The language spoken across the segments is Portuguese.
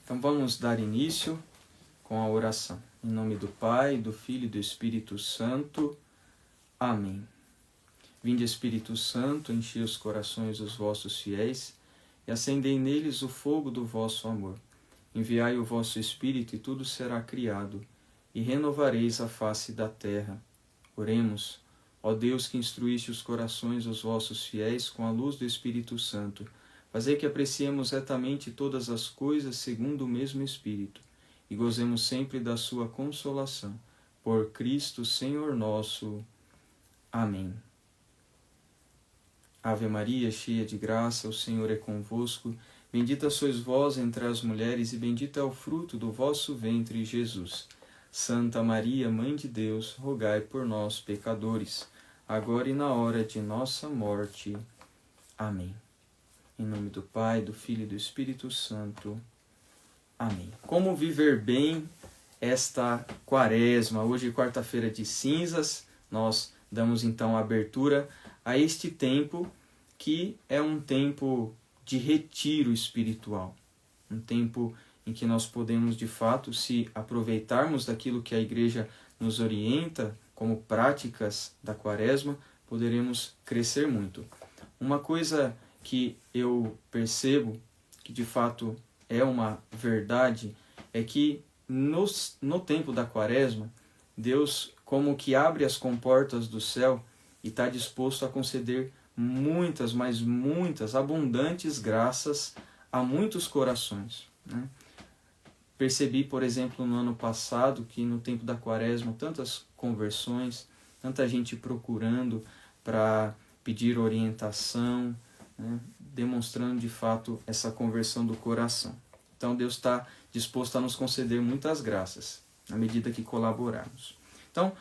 Então vamos dar início com a oração. Em nome do Pai, do Filho e do Espírito Santo. Amém. Vinde, Espírito Santo, enchei os corações dos vossos fiéis e acendei neles o fogo do vosso amor. Enviai o vosso Espírito e tudo será criado, e renovareis a face da terra. Oremos, ó Deus que instruíste os corações dos vossos fiéis com a luz do Espírito Santo, fazei que apreciemos retamente todas as coisas segundo o mesmo Espírito, e gozemos sempre da sua consolação. Por Cristo Senhor nosso. Amém. Ave Maria, cheia de graça, o Senhor é convosco. Bendita sois vós entre as mulheres, e bendito é o fruto do vosso ventre, Jesus. Santa Maria, Mãe de Deus, rogai por nós, pecadores, agora e na hora de nossa morte. Amém. Em nome do Pai, do Filho e do Espírito Santo. Amém. Como viver bem esta quaresma? Hoje, quarta-feira de cinzas, nós damos então abertura a este tempo que é um tempo de retiro espiritual. Um tempo em que nós podemos, de fato, se aproveitarmos daquilo que a Igreja nos orienta como práticas da quaresma, poderemos crescer muito. Uma coisa que eu percebo, que de fato é uma verdade, é que no tempo da quaresma, Deus como que abre as comportas do céu e está disposto a conceder muitas, mas muitas, abundantes graças a muitos corações, né? Percebi, por exemplo, no ano passado, que no tempo da quaresma, tantas conversões, tanta gente procurando para pedir orientação, né? Demonstrando de fato essa conversão do coração. Então Deus está disposto a nos conceder muitas graças, na medida que colaborarmos. Então,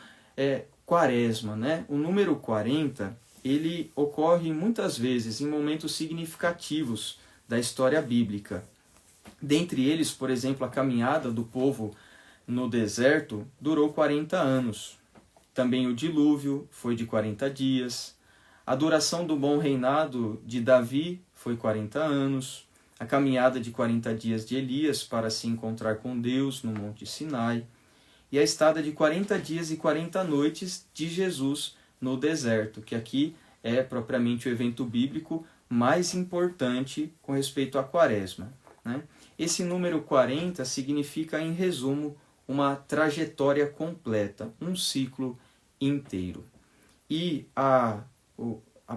quaresma, né? O número 40, ele ocorre muitas vezes em momentos significativos da história bíblica. Dentre eles, por exemplo, a caminhada do povo no deserto durou 40 anos. Também o dilúvio foi de 40 dias. A duração do bom reinado de Davi foi 40 anos. A caminhada de 40 dias de Elias para se encontrar com Deus no Monte Sinai. E a estada de 40 dias e 40 noites de Jesus no deserto, que aqui é propriamente o evento bíblico mais importante com respeito à quaresma, né? Esse número 40 significa, em resumo, uma trajetória completa, um ciclo inteiro. E a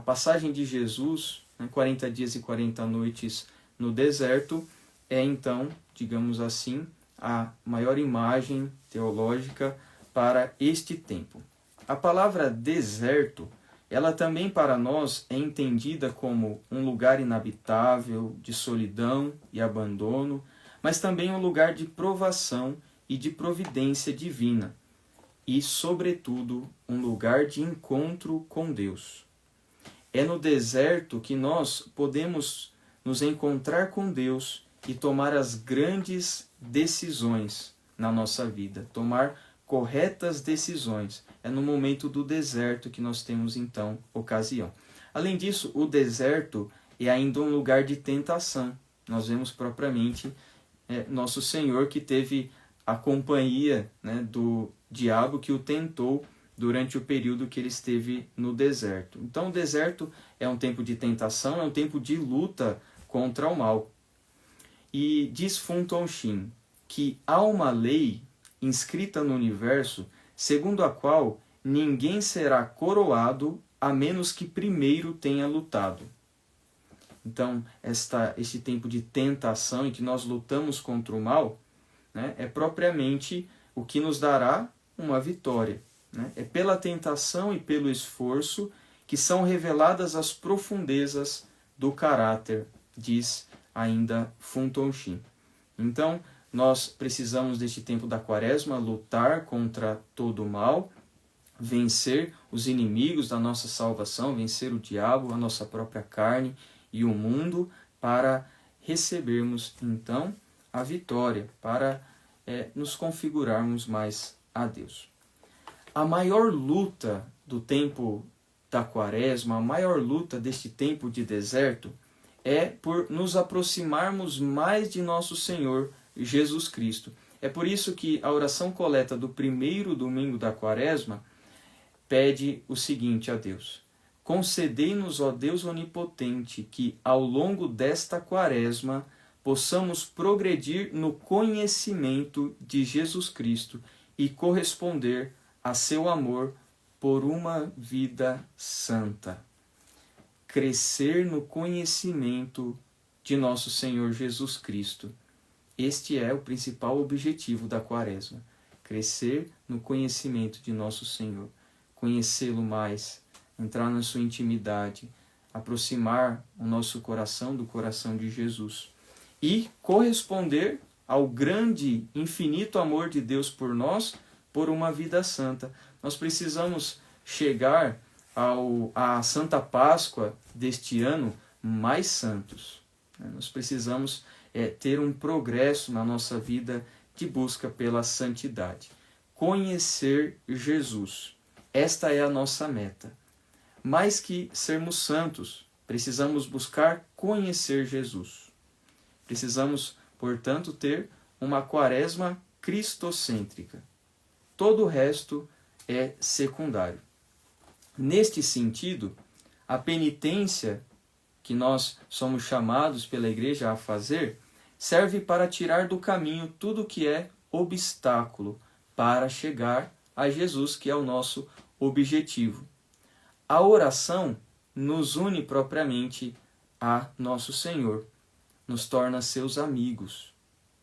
passagem de Jesus, né, 40 dias e 40 noites no deserto, é então, digamos assim, a maior imagem teológica para este tempo. A palavra deserto, ela também para nós é entendida como um lugar inabitável, de solidão e abandono, mas também um lugar de provação e de providência divina, e, sobretudo, um lugar de encontro com Deus. É no deserto que nós podemos nos encontrar com Deus e tomar as grandes decisões na nossa vida, tomar corretas decisões. É no momento do deserto que nós temos, então, ocasião. Além disso, o deserto é ainda um lugar de tentação. Nós vemos propriamente nosso Senhor que teve a companhia, né, do diabo que o tentou durante o período que ele esteve no deserto. Então, o deserto é um tempo de tentação, é um tempo de luta contra o mal. E diz Fu Tongxin que há uma lei inscrita no universo, segundo a qual ninguém será coroado a menos que primeiro tenha lutado. Então, este tempo de tentação em que nós lutamos contra o mal, né, é propriamente o que nos dará uma vitória, né? É pela tentação e pelo esforço que são reveladas as profundezas do caráter, diz ainda Fu Tongxin. Então, nós precisamos deste tempo da quaresma lutar contra todo o mal, vencer os inimigos da nossa salvação, vencer o diabo, a nossa própria carne e o mundo, para recebermos então a vitória, para nos configurarmos mais a Deus. A maior luta do tempo da quaresma, a maior luta deste tempo de deserto, é por nos aproximarmos mais de nosso Senhor Jesus Cristo. É por isso que a oração coleta do primeiro domingo da Quaresma pede o seguinte a Deus: concedei-nos, ó Deus onipotente, que ao longo desta Quaresma possamos progredir no conhecimento de Jesus Cristo e corresponder a seu amor por uma vida santa. Crescer no conhecimento de nosso Senhor Jesus Cristo. Este é o principal objetivo da Quaresma. Crescer no conhecimento de nosso Senhor. Conhecê-lo mais, entrar na sua intimidade, aproximar o nosso coração do coração de Jesus. E corresponder ao grande, infinito amor de Deus por nós, por uma vida santa. Nós precisamos chegar à Santa Páscoa deste ano mais santos. Nós precisamos ter um progresso na nossa vida de busca pela santidade. Conhecer Jesus. Esta é a nossa meta. Mais que sermos santos, precisamos buscar conhecer Jesus. Precisamos, portanto, ter uma Quaresma cristocêntrica. Todo o resto é secundário. Neste sentido, a penitência que nós somos chamados pela Igreja a fazer serve para tirar do caminho tudo que é obstáculo para chegar a Jesus, que é o nosso objetivo. A oração nos une propriamente a nosso Senhor, nos torna seus amigos.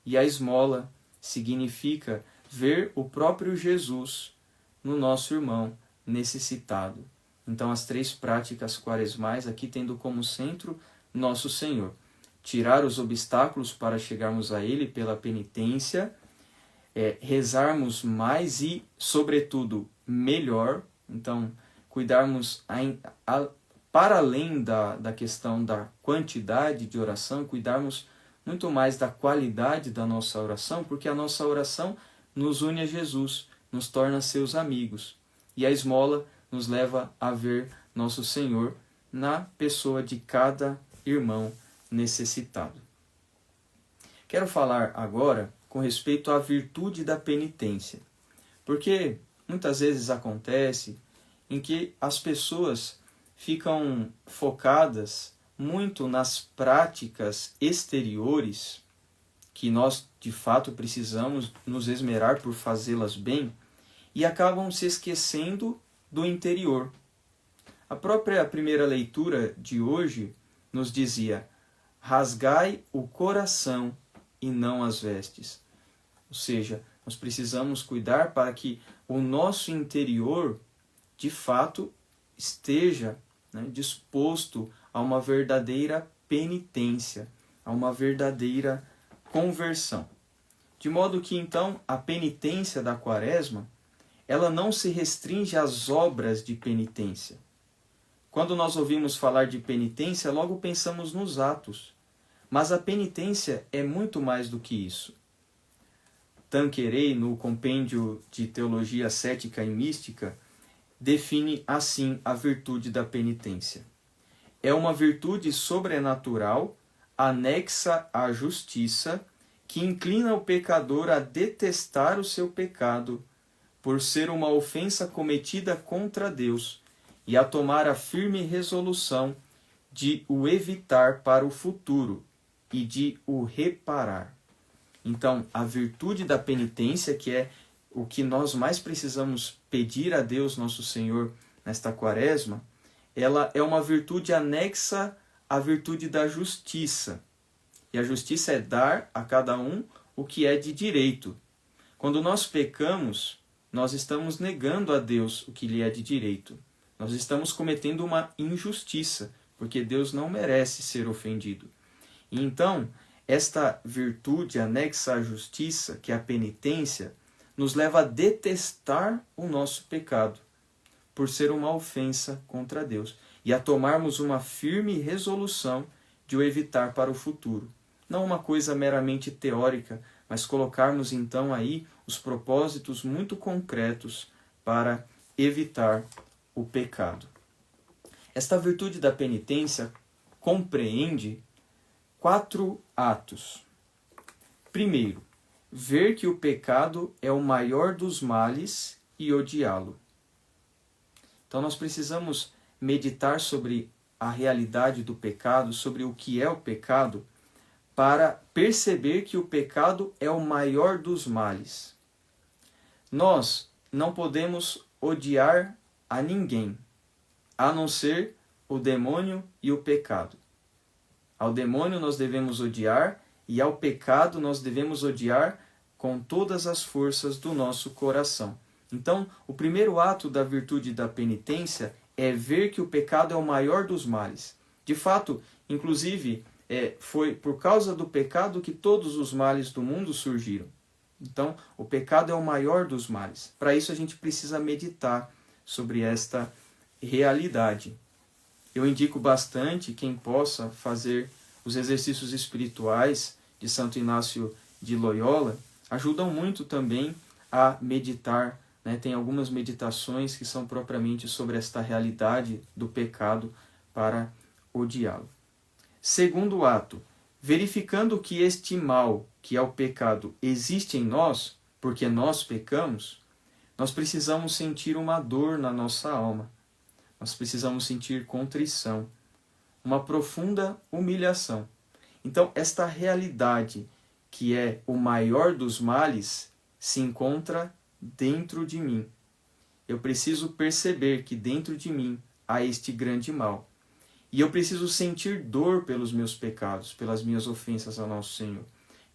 E a esmola significa ver o próprio Jesus no nosso irmão necessitado. Então, as três práticas quaresmais aqui tendo como centro nosso Senhor. Tirar os obstáculos para chegarmos a Ele pela penitência, rezarmos mais e, sobretudo, melhor. Então, cuidarmos para além da questão da quantidade de oração, cuidarmos muito mais da qualidade da nossa oração, porque a nossa oração nos une a Jesus, nos torna seus amigos. E a esmola nos leva a ver nosso Senhor na pessoa de cada irmão necessitado. Quero falar agora com respeito à virtude da penitência, porque muitas vezes acontece em que as pessoas ficam focadas muito nas práticas exteriores, que nós de fato precisamos nos esmerar por fazê-las bem, e acabam se esquecendo do interior. A própria primeira leitura de hoje nos dizia: rasgai o coração e não as vestes. Ou seja, nós precisamos cuidar para que o nosso interior, de fato, esteja disposto a uma verdadeira penitência, a uma verdadeira conversão. De modo que, então, a penitência da Quaresma, ela não se restringe às obras de penitência. Quando nós ouvimos falar de penitência, logo pensamos nos atos. Mas a penitência é muito mais do que isso. Tanqueray, no Compêndio de Teologia Cética e Mística, define assim a virtude da penitência. É uma virtude sobrenatural, anexa à justiça, que inclina o pecador a detestar o seu pecado, por ser uma ofensa cometida contra Deus, e a tomar a firme resolução de o evitar para o futuro e de o reparar. Então, a virtude da penitência, que é o que nós mais precisamos pedir a Deus, nosso Senhor, nesta Quaresma, ela é uma virtude anexa à virtude da justiça. E a justiça é dar a cada um o que é de direito. Quando nós pecamos, nós estamos negando a Deus o que lhe é de direito. Nós estamos cometendo uma injustiça, porque Deus não merece ser ofendido. E então, esta virtude anexa à justiça, que é a penitência, nos leva a detestar o nosso pecado, por ser uma ofensa contra Deus, e a tomarmos uma firme resolução de o evitar para o futuro. Não uma coisa meramente teórica, mas colocarmos então aí os propósitos muito concretos para evitar o pecado. Esta virtude da penitência compreende 4 atos. Primeiro, ver que o pecado é o maior dos males e odiá-lo. Então nós precisamos meditar sobre a realidade do pecado, sobre o que é o pecado, para perceber que o pecado é o maior dos males. Nós não podemos odiar a ninguém, a não ser o demônio e o pecado. Ao demônio nós devemos odiar e ao pecado nós devemos odiar com todas as forças do nosso coração. Então, o primeiro ato da virtude da penitência é ver que o pecado é o maior dos males. De fato, inclusive, foi por causa do pecado que todos os males do mundo surgiram. Então, o pecado é o maior dos males. Para isso, a gente precisa meditar sobre esta realidade. Eu indico bastante quem possa fazer os exercícios espirituais de Santo Inácio de Loyola. Ajudam muito também a meditar, né? Tem algumas meditações que são propriamente sobre esta realidade do pecado para odiá-lo. Segundo ato, verificando que este mal, que é o pecado, existe em nós, porque nós pecamos, nós precisamos sentir uma dor na nossa alma. Nós precisamos sentir contrição, uma profunda humilhação. Então, esta realidade, que é o maior dos males, se encontra dentro de mim. Eu preciso perceber que dentro de mim há este grande mal. E eu preciso sentir dor pelos meus pecados, pelas minhas ofensas ao nosso Senhor.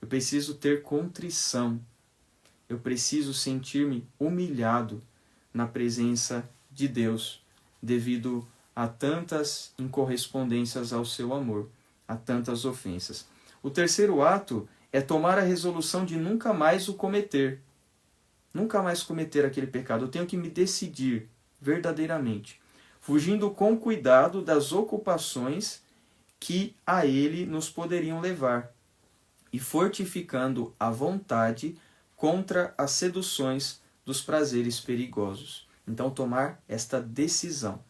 Eu preciso ter contrição. Eu preciso sentir-me humilhado na presença de Deus, devido a tantas incorrespondências ao seu amor, a tantas ofensas. O terceiro ato é tomar a resolução de nunca mais o cometer. Nunca mais cometer aquele pecado. Eu tenho que me decidir verdadeiramente, fugindo com cuidado das ocupações que a ele nos poderiam levar e fortificando a vontade contra as seduções dos prazeres perigosos. Então, tomar esta decisão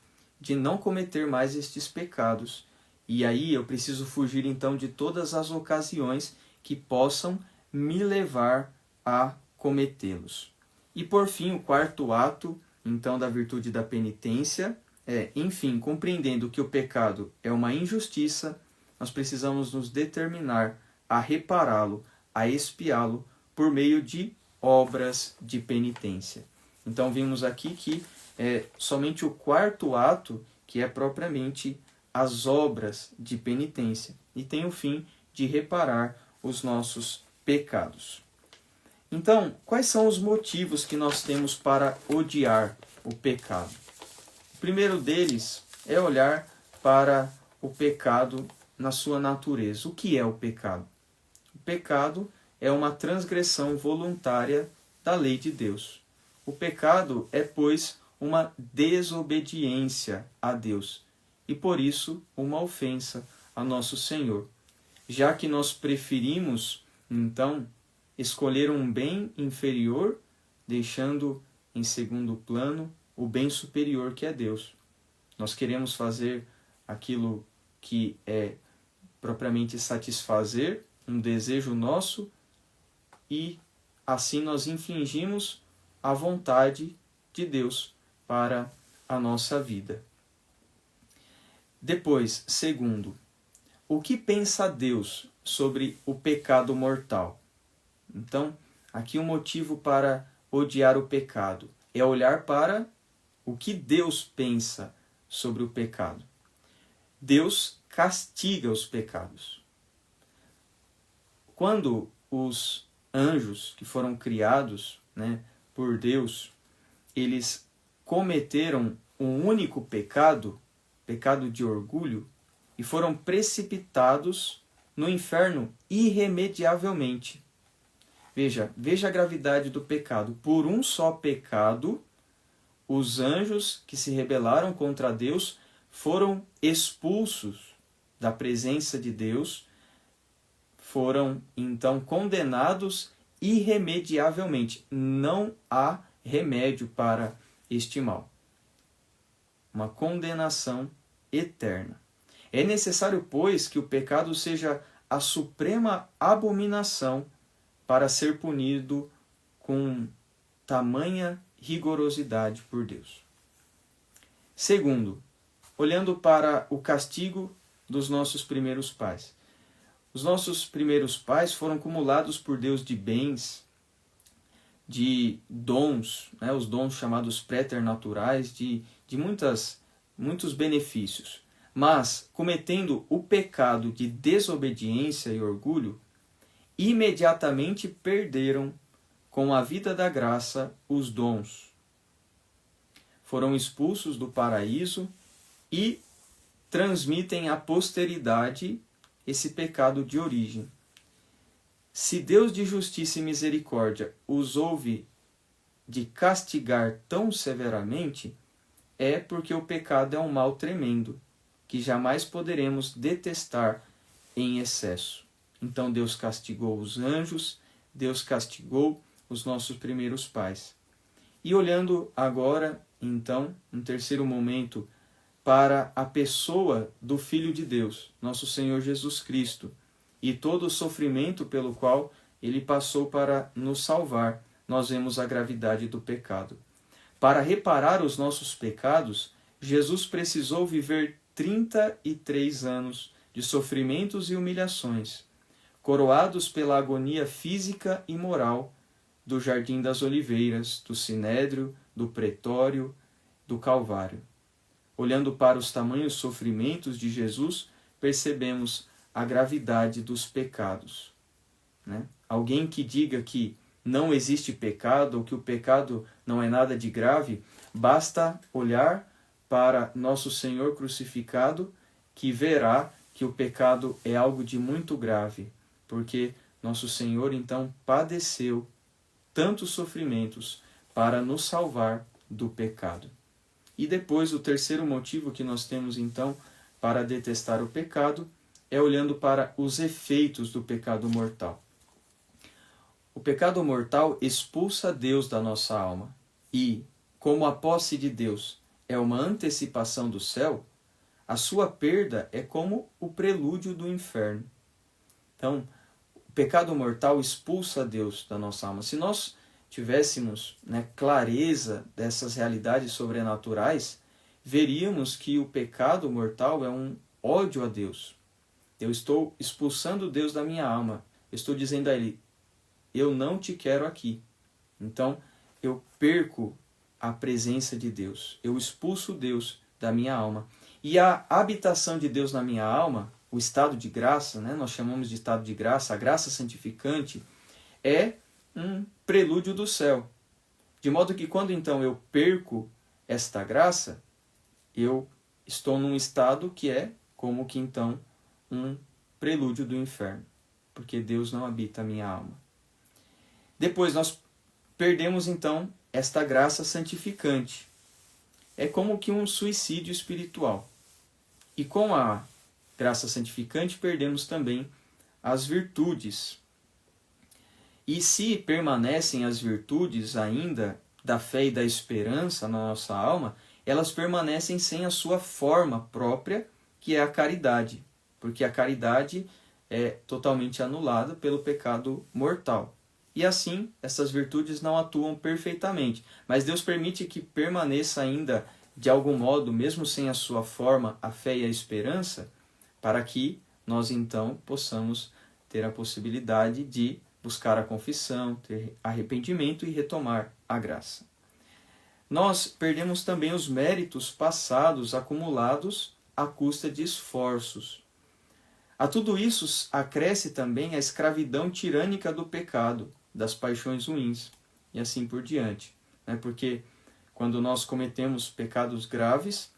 de não cometer mais estes pecados. E aí eu preciso fugir, então, de todas as ocasiões que possam me levar a cometê-los. E, por fim, o quarto ato, então, da virtude da penitência é, enfim, compreendendo que o pecado é uma injustiça, nós precisamos nos determinar a repará-lo, a expiá-lo por meio de obras de penitência. Então, vimos aqui que é somente o quarto ato que é propriamente as obras de penitência e tem o fim de reparar os nossos pecados. Então, quais são os motivos que nós temos para odiar o pecado? O primeiro deles é olhar para o pecado na sua natureza. O que é o pecado? O pecado é uma transgressão voluntária da lei de Deus. O pecado é, pois, uma desobediência a Deus e, por isso, uma ofensa a nosso Senhor, já que nós preferimos, então, escolher um bem inferior, deixando em segundo plano o bem superior que é Deus. Nós queremos fazer aquilo que é propriamente satisfazer um desejo nosso e assim nós infringimos a vontade de Deus para a nossa vida. Depois, segundo, o que pensa Deus sobre o pecado mortal? Então, aqui um motivo para odiar o pecado é olhar para o que Deus pensa sobre o pecado. Deus castiga os pecados. Quando os anjos que foram criados, por Deus, eles cometeram um único pecado, pecado de orgulho, e foram precipitados no inferno irremediavelmente. Veja a gravidade do pecado. Por um só pecado, os anjos que se rebelaram contra Deus foram expulsos da presença de Deus, foram então condenados irremediavelmente. Não há remédio para este mal. Uma condenação eterna. É necessário, pois, que o pecado seja a suprema abominação para ser punido com tamanha rigorosidade por Deus. Segundo, olhando para o castigo dos nossos primeiros pais. Os nossos primeiros pais foram cumulados por Deus de bens, de dons, né, os dons chamados preternaturais, de muitos benefícios. Mas, cometendo o pecado de desobediência e orgulho, imediatamente perderam com a vida da graça os dons. Foram expulsos do paraíso e transmitem à posteridade esse pecado de origem. Se Deus de justiça e misericórdia os houve de castigar tão severamente, é porque o pecado é um mal tremendo, que jamais poderemos detestar em excesso. Então Deus castigou os anjos, Deus castigou os nossos primeiros pais. E olhando agora, então, em terceiro momento, para a pessoa do Filho de Deus, nosso Senhor Jesus Cristo, e todo o sofrimento pelo qual ele passou para nos salvar, nós vemos a gravidade do pecado. Para reparar os nossos pecados, Jesus precisou viver 33 anos de sofrimentos e humilhações, coroados pela agonia física e moral do Jardim das Oliveiras, do Sinédrio, do Pretório, do Calvário. Olhando para os tamanhos sofrimentos de Jesus, percebemos a gravidade dos pecados. Né? Alguém que diga que não existe pecado, ou que o pecado não é nada de grave, basta olhar para nosso Senhor crucificado, que verá que o pecado é algo de muito grave, porque nosso Senhor então padeceu tantos sofrimentos para nos salvar do pecado. E depois, o terceiro motivo que nós temos então para detestar o pecado é olhando para os efeitos do pecado mortal. O pecado mortal expulsa Deus da nossa alma e, como a posse de Deus é uma antecipação do céu, a sua perda é como o prelúdio do inferno. Então, o pecado mortal expulsa Deus da nossa alma. Se nós tivéssemos clareza dessas realidades sobrenaturais, veríamos que o pecado mortal é um ódio a Deus. Eu estou expulsando Deus da minha alma. Eu estou dizendo a Ele, eu não te quero aqui. Então, eu perco a presença de Deus. Eu expulso Deus da minha alma. E a habitação de Deus na minha alma, o estado de graça, nós chamamos de estado de graça, a graça santificante, é um prelúdio do céu. De modo que quando então eu perco esta graça, eu estou num estado que é como que então um prelúdio do inferno, porque Deus não habita a minha alma. Depois nós perdemos então esta graça santificante. É como que um suicídio espiritual. E com a graça santificante perdemos também as virtudes. E se permanecem as virtudes ainda da fé e da esperança na nossa alma, elas permanecem sem a sua forma própria, que é a caridade, porque a caridade é totalmente anulada pelo pecado mortal. E assim, essas virtudes não atuam perfeitamente, mas Deus permite que permaneça ainda, de algum modo, mesmo sem a sua forma, a fé e a esperança, para que nós então possamos ter a possibilidade de buscar a confissão, ter arrependimento e retomar a graça. Nós perdemos também os méritos passados acumulados à custa de esforços. A tudo isso acresce também a escravidão tirânica do pecado, das paixões ruins e assim por diante. Porque quando nós cometemos pecados graves,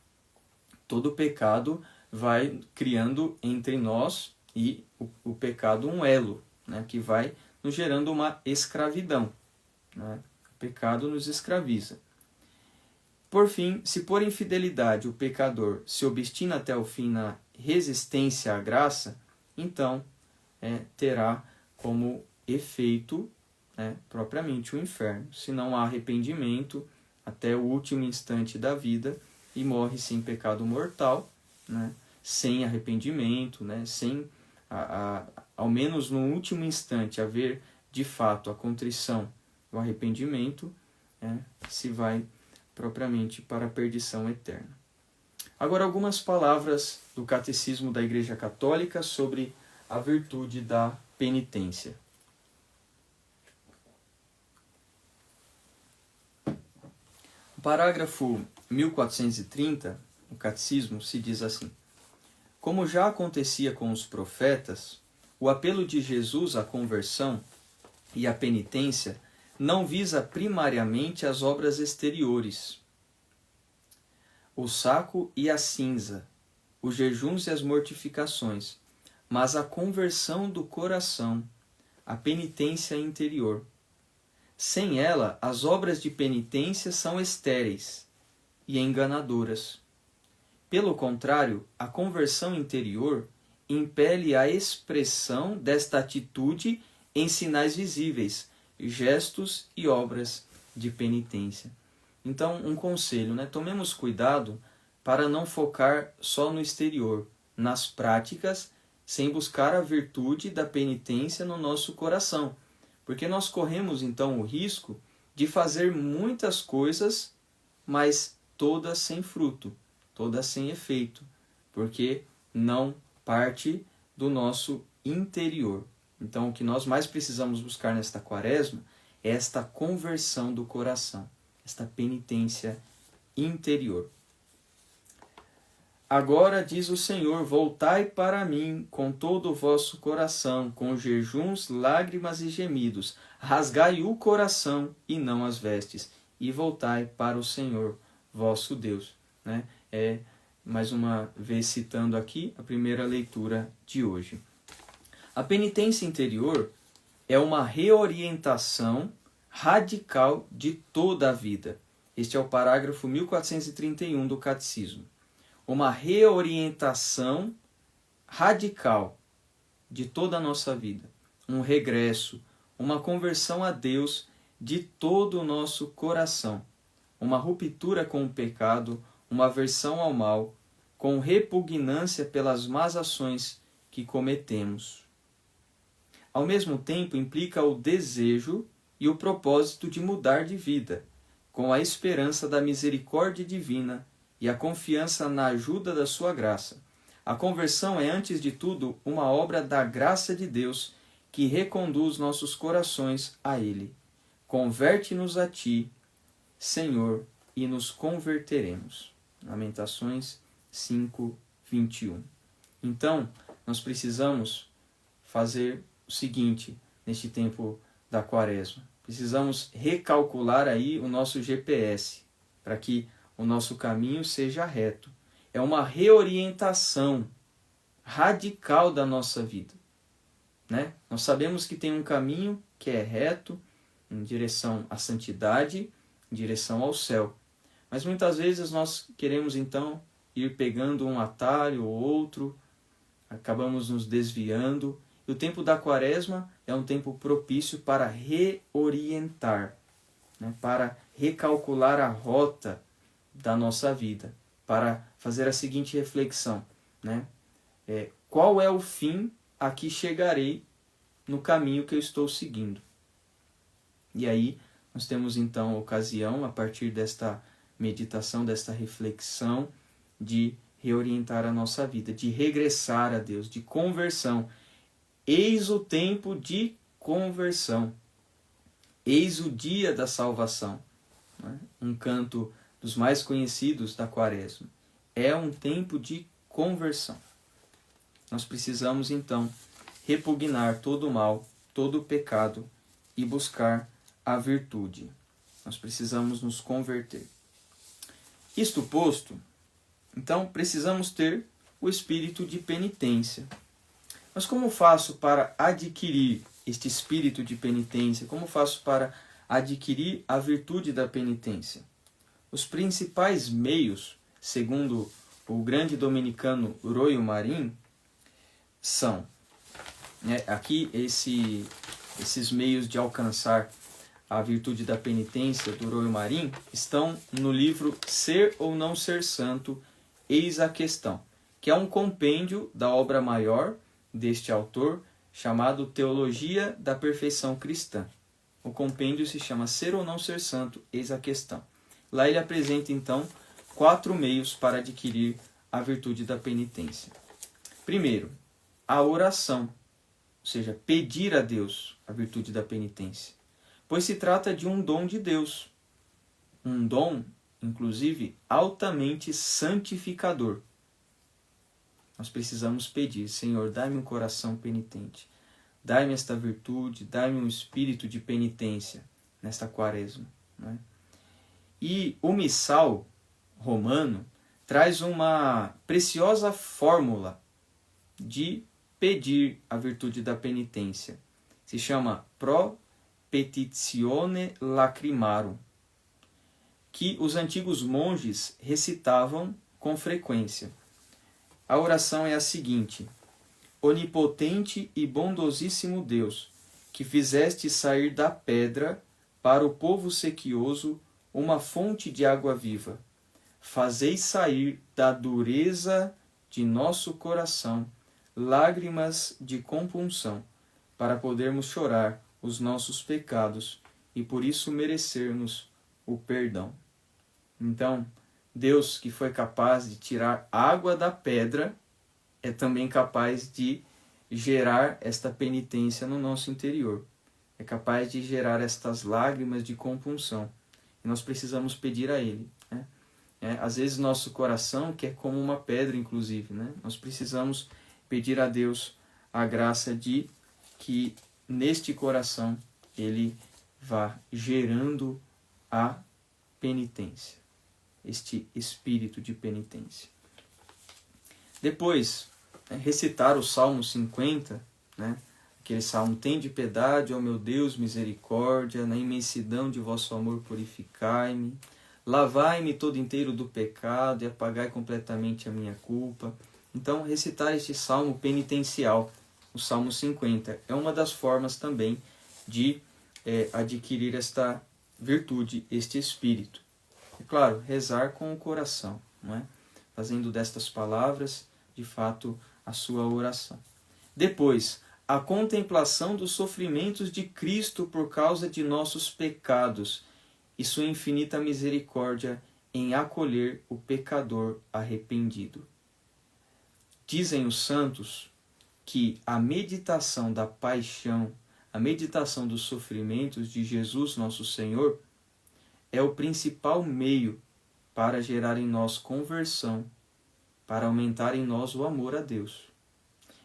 todo pecado vai criando entre nós e o pecado um elo, que vai nos gerando uma escravidão. O pecado nos escraviza. Por fim, se por infidelidade o pecador se obstina até o fim na resistência à graça, então terá como efeito propriamente o inferno. Se não há arrependimento até o último instante da vida e morre-se em pecado mortal, sem arrependimento, sem ao menos no último instante haver de fato a contrição, o arrependimento, se vai propriamente para a perdição eterna. Agora, algumas palavras do Catecismo da Igreja Católica sobre a virtude da penitência. O parágrafo 1430, o Catecismo, se diz assim: como já acontecia com os profetas, o apelo de Jesus à conversão e à penitência não visa primariamente as obras exteriores, o saco e a cinza, os jejuns e as mortificações, mas a conversão do coração, a penitência interior. Sem ela, as obras de penitência são estéreis e enganadoras. Pelo contrário, a conversão interior impele a expressão desta atitude em sinais visíveis, gestos e obras de penitência. Então, um conselho, tomemos cuidado para não focar só no exterior, nas práticas, sem buscar a virtude da penitência no nosso coração. Porque nós corremos, então, o risco de fazer muitas coisas, mas todas sem fruto, todas sem efeito, porque não parte do nosso interior. Então, o que nós mais precisamos buscar nesta quaresma é esta conversão do coração, esta penitência interior. Agora, diz o Senhor, voltai para mim com todo o vosso coração, com jejuns, lágrimas e gemidos. Rasgai o coração e não as vestes, e voltai para o Senhor, vosso Deus. Mais uma vez citando aqui a primeira leitura de hoje. A penitência interior é uma reorientação radical de toda a vida. Este é o parágrafo 1431 do Catecismo. Uma reorientação radical de toda a nossa vida. Um regresso, uma conversão a Deus de todo o nosso coração. Uma ruptura com o pecado, uma aversão ao mal, com repugnância pelas más ações que cometemos. Ao mesmo tempo, implica o desejo e o propósito de mudar de vida, com a esperança da misericórdia divina e a confiança na ajuda da sua graça. A conversão é, antes de tudo, uma obra da graça de Deus que reconduz nossos corações a Ele. Converte-nos a Ti, Senhor, e nos converteremos. Lamentações 5:21. Então, nós precisamos fazer o seguinte neste tempo da quaresma. Precisamos recalcular aí o nosso GPS para que o nosso caminho seja reto. É uma reorientação radical da nossa vida. Nós sabemos que tem um caminho que é reto, em direção à santidade, em direção ao céu. Mas muitas vezes nós queremos então ir pegando um atalho ou outro, acabamos nos desviando. E o tempo da quaresma é um tempo propício para reorientar, para recalcular a rota da nossa vida, para fazer a seguinte reflexão. Qual é o fim a que chegarei no caminho que eu estou seguindo? E aí nós temos então a ocasião, a partir desta meditação, desta reflexão, de reorientar a nossa vida, de regressar a Deus, de conversão. Eis o tempo de conversão. Eis o dia da salvação. Um canto dos mais conhecidos da quaresma. É um tempo de conversão. Nós precisamos então repugnar todo o mal, todo o pecado e buscar a virtude. Nós precisamos nos converter. Isto posto, então precisamos ter o espírito de penitência. Mas como faço para adquirir este espírito de penitência? Como faço para adquirir a virtude da penitência? Os principais meios, segundo o grande dominicano Royo Marim, são aqui esses meios de alcançar a virtude da penitência do Royo Marim estão no livro Ser ou Não Ser Santo, Eis a Questão, que é um compêndio da obra maior deste autor, chamado Teologia da Perfeição Cristã. O compêndio se chama Ser ou Não Ser Santo, eis a questão. Lá ele apresenta, então, 4 meios para adquirir a virtude da penitência. Primeiro, a oração, ou seja, pedir a Deus a virtude da penitência, pois se trata de um dom de Deus, um dom, inclusive, altamente santificador. Nós precisamos pedir: Senhor, dai-me um coração penitente, dai-me esta virtude, dai-me um espírito de penitência nesta quaresma. Não é? E o missal romano traz uma preciosa fórmula de pedir a virtude da penitência. Se chama pro petitione lacrimarum, que os antigos monges recitavam com frequência. A oração é a seguinte: Onipotente e bondosíssimo Deus, que fizeste sair da pedra para o povo sequioso uma fonte de água viva, fazei sair da dureza de nosso coração lágrimas de compunção, para podermos chorar os nossos pecados e por isso merecermos o perdão. Então, Deus, que foi capaz de tirar água da pedra, é também capaz de gerar esta penitência no nosso interior. É capaz de gerar estas lágrimas de compunção. E nós precisamos pedir a Ele. Né? Às vezes nosso coração quer como uma pedra, inclusive. Né? Nós precisamos pedir a Deus a graça de que neste coração Ele vá gerando a penitência. Este espírito de penitência. Depois, recitar o Salmo 50, né? Aquele salmo: tende piedade, ó meu Deus, misericórdia, na imensidão de vosso amor purificai-me, lavai-me todo inteiro do pecado e apagai completamente a minha culpa. Então, recitar este salmo penitencial, o Salmo 50, é uma das formas também de adquirir esta virtude, este espírito. É claro, rezar com o coração, não é? Fazendo destas palavras, de fato, a sua oração. Depois, a contemplação dos sofrimentos de Cristo por causa de nossos pecados e sua infinita misericórdia em acolher o pecador arrependido. Dizem os santos que a meditação da paixão, a meditação dos sofrimentos de Jesus, nosso Senhor, é o principal meio para gerar em nós conversão, para aumentar em nós o amor a Deus.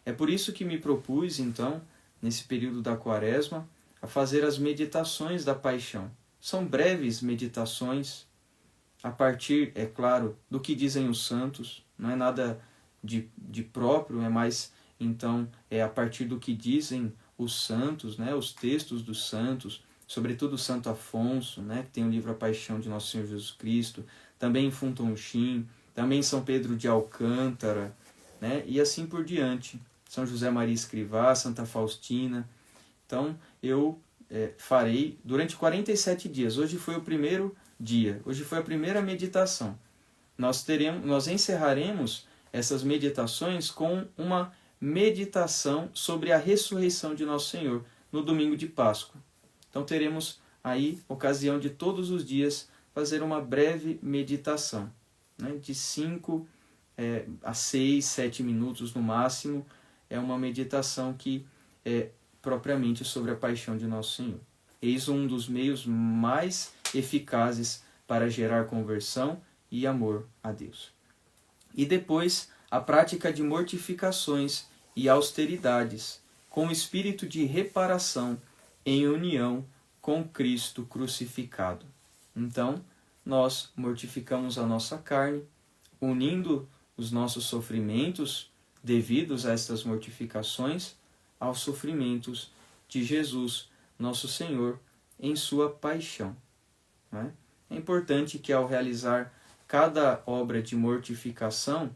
É por isso que me propus, então, nesse período da Quaresma, a fazer as meditações da paixão. São breves meditações, a partir, é claro, do que dizem os santos, não é nada de próprio, é mais, então, é a partir do que dizem os santos, né, os textos dos santos, sobretudo Santo Afonso, né, que tem o livro A Paixão de Nosso Senhor Jesus Cristo, também Funtonchim, também São Pedro de Alcântara, né, e assim por diante. São José Maria Escrivá, Santa Faustina. Então, eu farei durante 47 dias. Hoje foi o primeiro dia, hoje foi a primeira meditação. Nós encerraremos essas meditações com uma meditação sobre a ressurreição de Nosso Senhor, no domingo de Páscoa. Então teremos aí ocasião de todos os dias fazer uma breve meditação, né, de 5 a 6, 7 minutos no máximo. É uma meditação que é propriamente sobre a paixão de Nosso Senhor. Eis um dos meios mais eficazes para gerar conversão e amor a Deus. E depois, a prática de mortificações e austeridades, com espírito de reparação em união com Cristo crucificado. Então, nós mortificamos a nossa carne, unindo os nossos sofrimentos devidos a estas mortificações aos sofrimentos de Jesus, nosso Senhor, em sua paixão. Não é? É importante que, ao realizar cada obra de mortificação,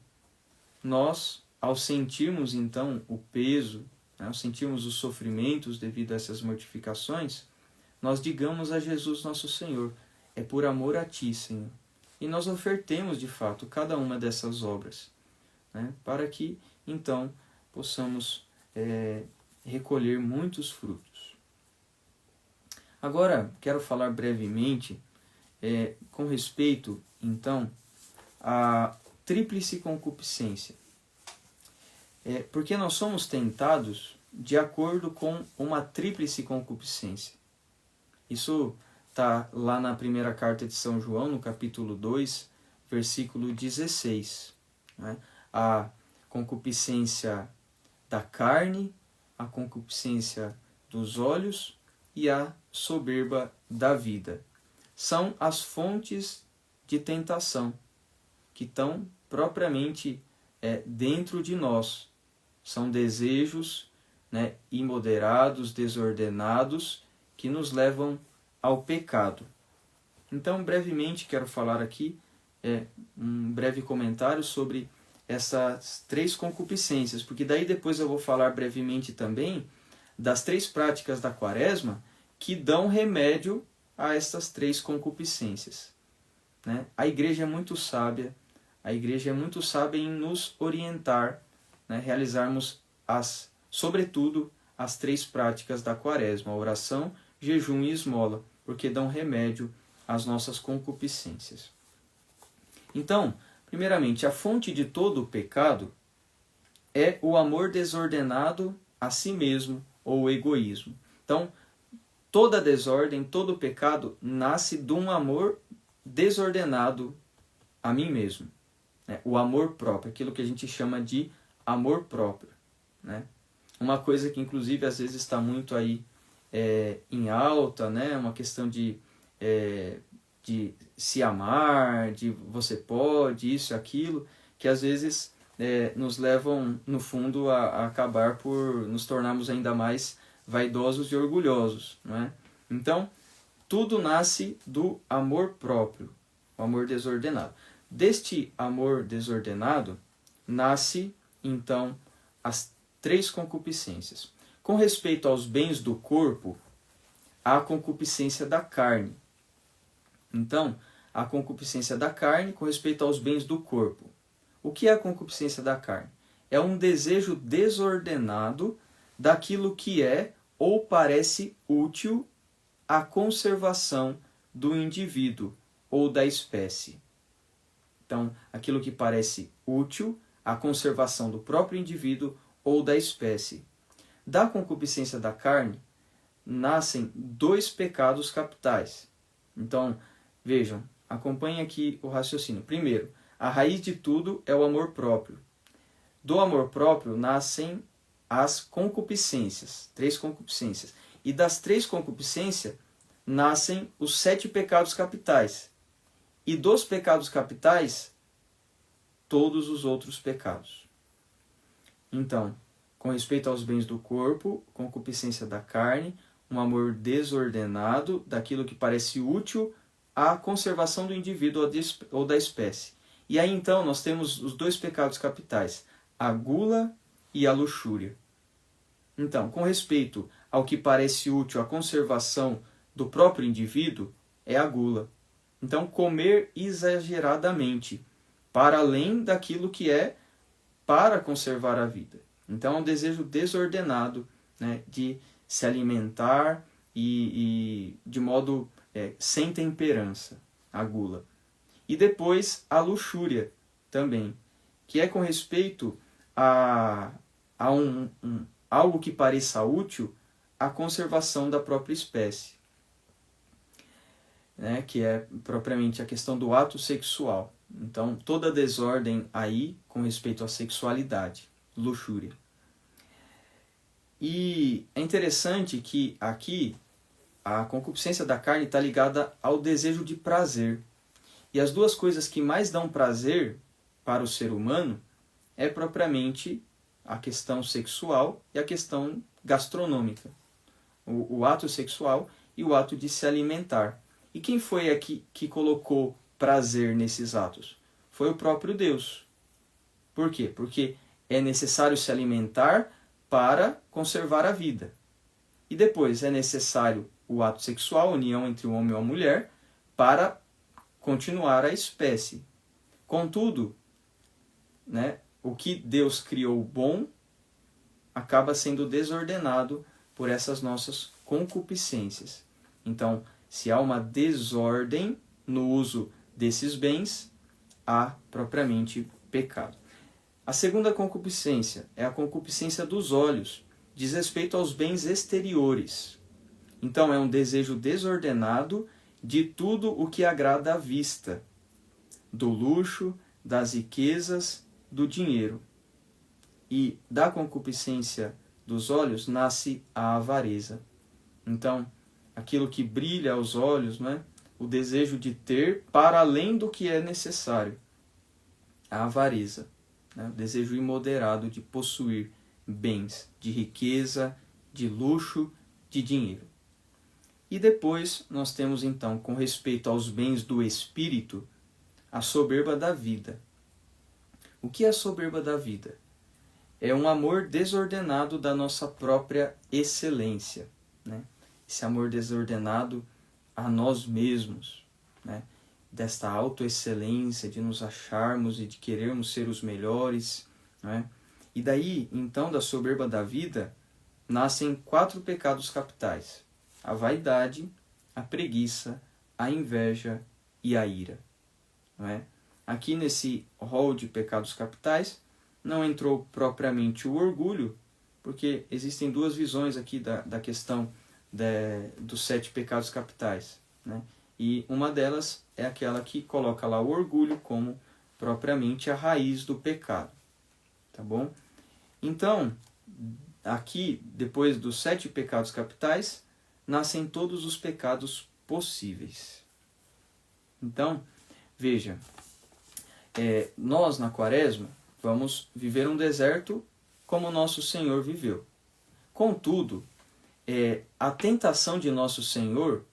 nós, ao sentirmos então o peso, né, ao sentirmos os sofrimentos devido a essas mortificações, nós digamos a Jesus nosso Senhor: é por amor a Ti, Senhor. E nós ofertemos de fato cada uma dessas obras, né, para que então possamos recolher muitos frutos. Agora, quero falar brevemente com respeito, então, à tríplice concupiscência. Porque nós somos tentados de acordo com uma tríplice concupiscência. Isso está lá na primeira carta de São João, no capítulo 2, versículo 16. Né? A concupiscência da carne, a concupiscência dos olhos e a soberba da vida. São as fontes de tentação que estão propriamente dentro de nós. São desejos, né, imoderados, desordenados, que nos levam ao pecado. Então, brevemente, quero falar aqui um breve comentário sobre essas 3 concupiscências, porque daí depois eu vou falar brevemente também das 3 práticas da Quaresma que dão remédio a essas 3 concupiscências. Né? A Igreja é muito sábia, em nos orientar, né, realizarmos sobretudo as 3 práticas da Quaresma, a oração, jejum e esmola, porque dão remédio às nossas concupiscências. Então, primeiramente, a fonte de todo o pecado é o amor desordenado a si mesmo, ou o egoísmo. Então, toda desordem, todo pecado nasce de um amor desordenado a mim mesmo. Né? O amor próprio, aquilo que a gente chama de amor próprio. Né? Uma coisa que, inclusive, às vezes está muito aí em alta, né? Uma questão de se amar, de você pode, isso e aquilo, que às vezes nos levam, no fundo, a acabar por nos tornarmos ainda mais vaidosos e orgulhosos. Não é? Então, tudo nasce do amor próprio, o amor desordenado. Deste amor desordenado, nasce, então, as 3 concupiscências. Com respeito aos bens do corpo, há a concupiscência da carne. Então, a concupiscência da carne com respeito aos bens do corpo. O que é a concupiscência da carne? É um desejo desordenado daquilo que é ou parece útil à conservação do indivíduo ou da espécie. Então, aquilo que parece útil à conservação do próprio indivíduo ou da espécie. Da concupiscência da carne nascem 2 pecados capitais. Então, vejam, acompanhem aqui o raciocínio. Primeiro, a raiz de tudo é o amor próprio. Do amor próprio nascem as concupiscências, 3 concupiscências. E das 3 concupiscências nascem os 7 pecados capitais. E dos pecados capitais, todos os outros pecados. Então, com respeito aos bens do corpo, concupiscência da carne, um amor desordenado daquilo que parece útil à conservação do indivíduo ou da espécie. E aí então nós temos os 2 pecados capitais, a gula e a luxúria. Então, com respeito ao que parece útil à conservação do próprio indivíduo, é a gula. Então, comer exageradamente, para além daquilo que é para conservar a vida. Então, é um desejo desordenado, né, de se alimentar e de modo sem temperança, a gula. E depois a luxúria também, que é com respeito a algo que pareça útil à conservação da própria espécie, né, que é propriamente a questão do ato sexual. Então, toda desordem aí com respeito à sexualidade, luxúria. E é interessante que aqui a concupiscência da carne está ligada ao desejo de prazer. E as 2 coisas que mais dão prazer para o ser humano é propriamente a questão sexual e a questão gastronômica. O ato sexual e o ato de se alimentar. E quem foi aqui que colocou prazer nesses atos? Foi o próprio Deus. Por quê? Porque é necessário se alimentar para conservar a vida. E depois é necessário o ato sexual, a união entre o homem e a mulher, para continuar a espécie. Contudo, né, o que Deus criou bom, acaba sendo desordenado por essas nossas concupiscências. Então, se há uma desordem no uso desses bens, há propriamente pecado. A segunda concupiscência é a concupiscência dos olhos, diz respeito aos bens exteriores. Então, é um desejo desordenado de tudo o que agrada à vista, do luxo, das riquezas, do dinheiro. E da concupiscência dos olhos nasce a avareza. Então, aquilo que brilha aos olhos, né? O desejo de ter para além do que é necessário. A avareza, né? O desejo imoderado de possuir bens de riqueza, de luxo, de dinheiro. E depois nós temos então, com respeito aos bens do espírito, a soberba da vida. O que é a soberba da vida? É um amor desordenado da nossa própria excelência, né? Esse amor desordenado a nós mesmos, né? Desta autoexcelência, de nos acharmos e de querermos ser os melhores, né? E daí, então, da soberba da vida, nascem 4 pecados capitais: a vaidade, a preguiça, a inveja e a ira. Não é? Aqui nesse rol de pecados capitais, não entrou propriamente o orgulho, porque existem 2 visões aqui da questão dos 7 pecados capitais, né? E uma delas é aquela que coloca lá o orgulho como propriamente a raiz do pecado. Tá bom? Então, aqui, depois dos 7 pecados capitais, nascem todos os pecados possíveis. Então, veja, nós na Quaresma vamos viver um deserto como nosso Senhor viveu. Contudo, a tentação de nosso Senhor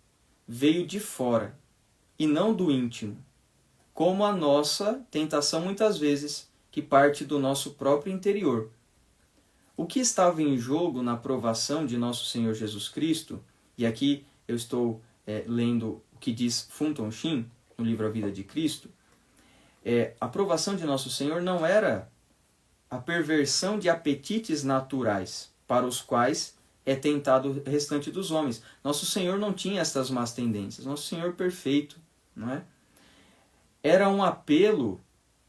veio de fora e não do íntimo, como a nossa tentação muitas vezes, que parte do nosso próprio interior. O que estava em jogo na provação de nosso Senhor Jesus Cristo, e aqui eu estou lendo o que diz Funton Shin, no livro A Vida de Cristo, a provação de nosso Senhor não era a perversão de apetites naturais, para os quais é tentado o restante dos homens. Nosso Senhor não tinha estas más tendências, nosso Senhor perfeito, não é? Era um apelo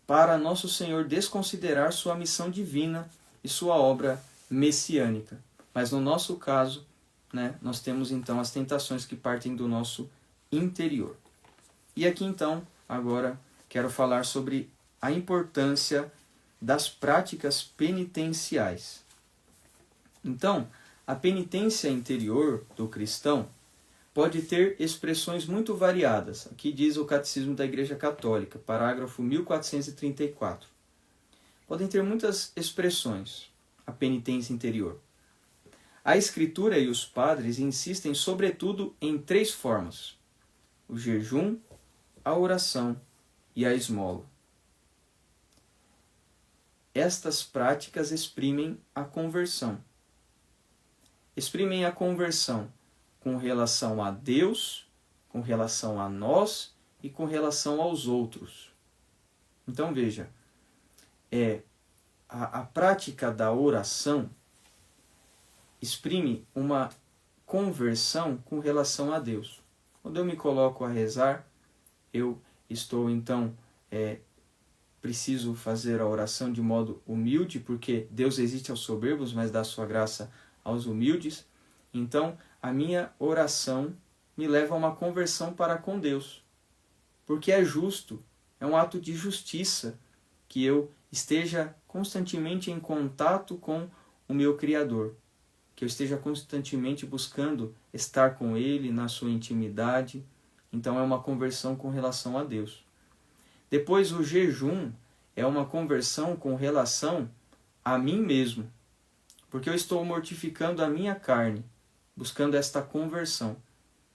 para nosso Senhor desconsiderar sua missão divina e sua obra messiânica. Mas no nosso caso, né, nós temos então as tentações que partem do nosso interior. E aqui então, agora, quero falar sobre a importância das práticas penitenciais. Então, a penitência interior do cristão pode ter expressões muito variadas. Aqui diz o Catecismo da Igreja Católica, parágrafo 1434. Podem ter muitas expressões, a penitência interior. A Escritura e os padres insistem sobretudo em 3 formas: o jejum, a oração e a esmola. Estas práticas exprimem a conversão. Exprimem a conversão com relação a Deus, com relação a nós e com relação aos outros. Então veja, a prática da oração exprime uma conversão com relação a Deus. Quando eu me coloco a rezar, eu estou então, preciso fazer a oração de modo humilde, porque Deus resiste aos soberbos, mas dá sua graça aos humildes. Então, a minha oração me leva a uma conversão para com Deus, porque é justo, é um ato de justiça que eu esteja constantemente em contato com o meu Criador, que eu esteja constantemente buscando estar com Ele na sua intimidade. Então é uma conversão com relação a Deus. Depois o jejum é uma conversão com relação a mim mesmo, porque eu estou mortificando a minha carne, buscando esta conversão,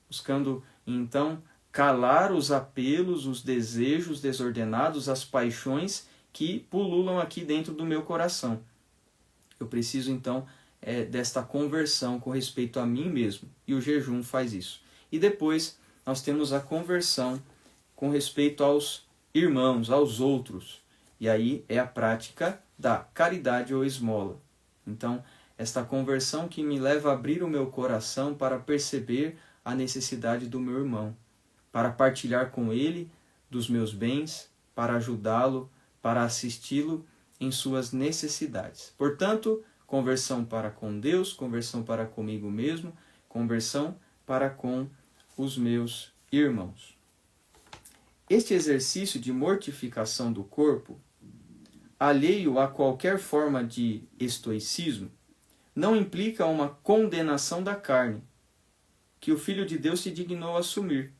buscando então calar os apelos, os desejos desordenados, as paixões que pululam aqui dentro do meu coração. Eu preciso então desta conversão com respeito a mim mesmo, e o jejum faz isso. E depois nós temos a conversão com respeito aos irmãos, aos outros, e aí é a prática da caridade ou esmola. Então, esta conversão que me leva a abrir o meu coração para perceber a necessidade do meu irmão, para partilhar com ele dos meus bens, para ajudá-lo, para assisti-lo em suas necessidades. Portanto, conversão para com Deus, conversão para comigo mesmo, conversão para com os meus irmãos. Este exercício de mortificação do corpo, alheio a qualquer forma de estoicismo, não implica uma condenação da carne, que o Filho de Deus se dignou a assumir.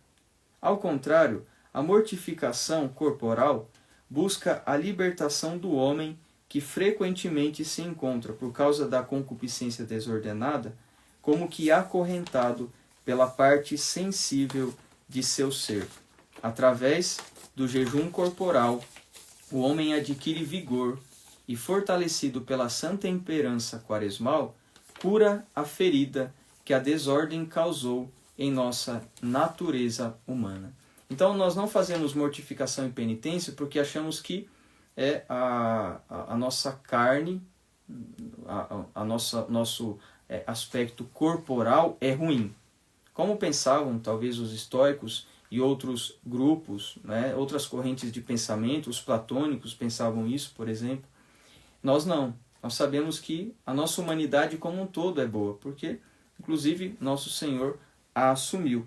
Ao contrário, a mortificação corporal busca a libertação do homem que frequentemente se encontra, por causa da concupiscência desordenada, como que acorrentado pela parte sensível de seu ser. Através do jejum corporal, o homem adquire vigor e, fortalecido pela santa temperança quaresmal, cura a ferida que a desordem causou em nossa natureza humana. Então, nós não fazemos mortificação e penitência porque achamos que a nossa carne, nosso aspecto corporal é ruim. Como pensavam talvez os estoicos e outros grupos, né, outras correntes de pensamento, os platônicos pensavam isso, por exemplo. Nós não. Nós sabemos que a nossa humanidade como um todo é boa, porque, inclusive, nosso Senhor a assumiu.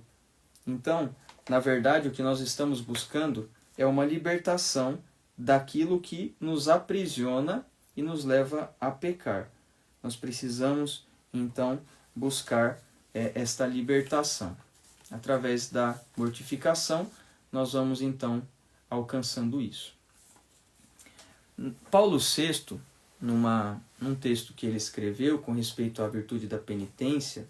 Então, na verdade, o que nós estamos buscando é uma libertação daquilo que nos aprisiona e nos leva a pecar. Nós precisamos, então, buscar esta libertação. Através da mortificação, nós vamos, então, alcançando isso. Paulo VI, num texto que ele escreveu com respeito à virtude da penitência,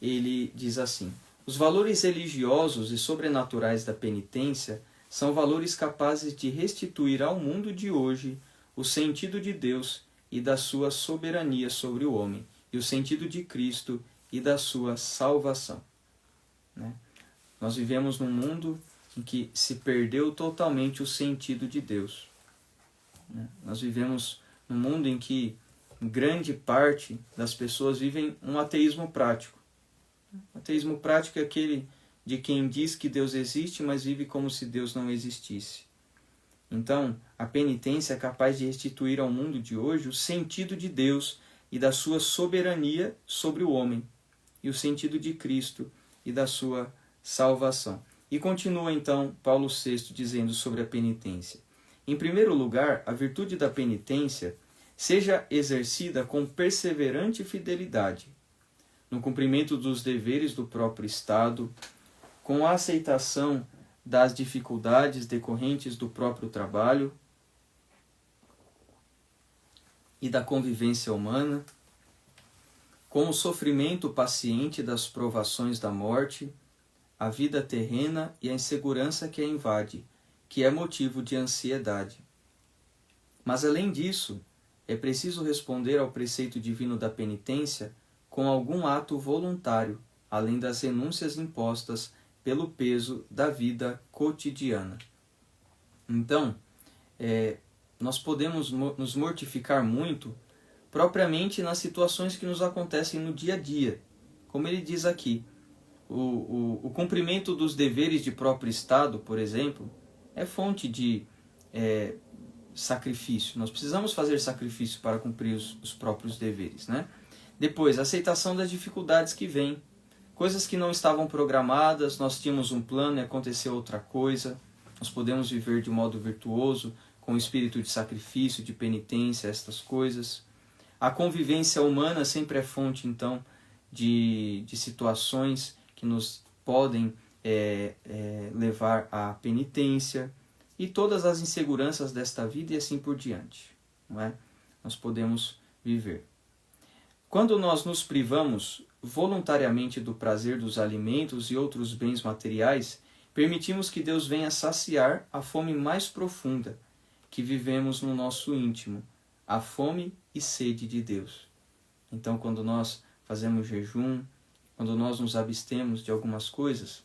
ele diz assim: os valores religiosos e sobrenaturais da penitência são valores capazes de restituir ao mundo de hoje o sentido de Deus e da sua soberania sobre o homem, e o sentido de Cristo e da sua salvação. Né? Nós vivemos num mundo em que se perdeu totalmente o sentido de Deus. Né? Nós vivemos num mundo em que grande parte das pessoas vivem um ateísmo prático. O ateísmo prático é aquele de quem diz que Deus existe, mas vive como se Deus não existisse. Então, a penitência é capaz de restituir ao mundo de hoje o sentido de Deus e da sua soberania sobre o homem, e o sentido de Cristo e da sua salvação. E continua então Paulo VI dizendo sobre a penitência: em primeiro lugar, a virtude da penitência seja exercida com perseverante fidelidade, no cumprimento dos deveres do próprio Estado, com a aceitação das dificuldades decorrentes do próprio trabalho e da convivência humana, com o sofrimento paciente das provações da morte, a vida terrena e a insegurança que a invade, que é motivo de ansiedade. Mas, além disso, é preciso responder ao preceito divino da penitência com algum ato voluntário, além das renúncias impostas pelo peso da vida cotidiana. Então, nós podemos nos mortificar muito propriamente nas situações que nos acontecem no dia a dia. Como ele diz aqui, o cumprimento dos deveres de próprio Estado, por exemplo, é fonte de sacrifício. Nós precisamos fazer sacrifício para cumprir os próprios deveres, né? Depois, a aceitação das dificuldades que vêm. Coisas que não estavam programadas, nós tínhamos um plano e aconteceu outra coisa. Nós podemos viver de modo virtuoso, com espírito de sacrifício, de penitência, estas coisas. A convivência humana sempre é fonte, então, de situações que nos podem levar à penitência. E todas as inseguranças desta vida e assim por diante. Não é? Nós podemos viver. Quando nós nos privamos voluntariamente do prazer dos alimentos e outros bens materiais, permitimos que Deus venha saciar a fome mais profunda que vivemos no nosso íntimo, a fome e sede de Deus. Então, quando nós fazemos jejum, quando nós nos abstemos de algumas coisas,